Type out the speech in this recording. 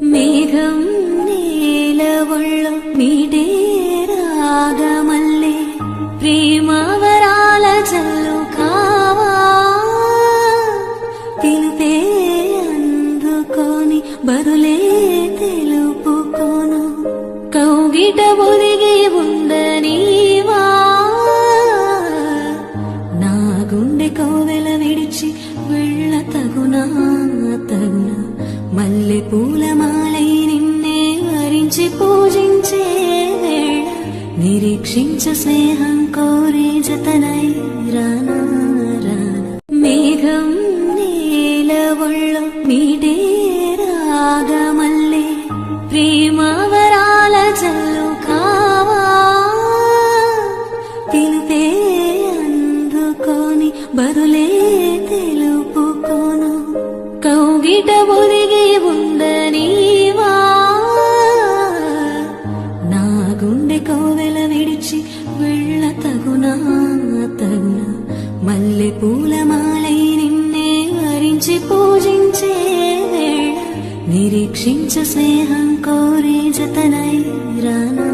మేఘం నేల ఒళ్ళో మీడే రాగమల్లే ప్రేమవరాల జల్లు కావా పిలుపే అందుకోని బదులే తెలుపుకోను కౌగిట ఒదిగి ఉండనీవా నా గుండె కోవెల విడిచి వెళ్ళ తగునా మల్లె పూలమాలై నిన్నే వరించి పూజించే వేళ నిరీక్షించు స్నేహం కోరే జతనై రానా రానా మేఘం నేల ఒళ్ళో మీడే రాగమల్లే ప్రేమవరాల జల్లు కావా పిలుపే అందుకోని బదులే తెలుపుకోను కౌగిట ఒదిగి ఉండనీవా నా గుండె కోవెల విడిచి వెళ్ళ తగునా మల్లె పూలమాలై నిన్నే వరించి పూజించే వేళ నిరీక్షించు స్నేహం కోరే జతనై రానా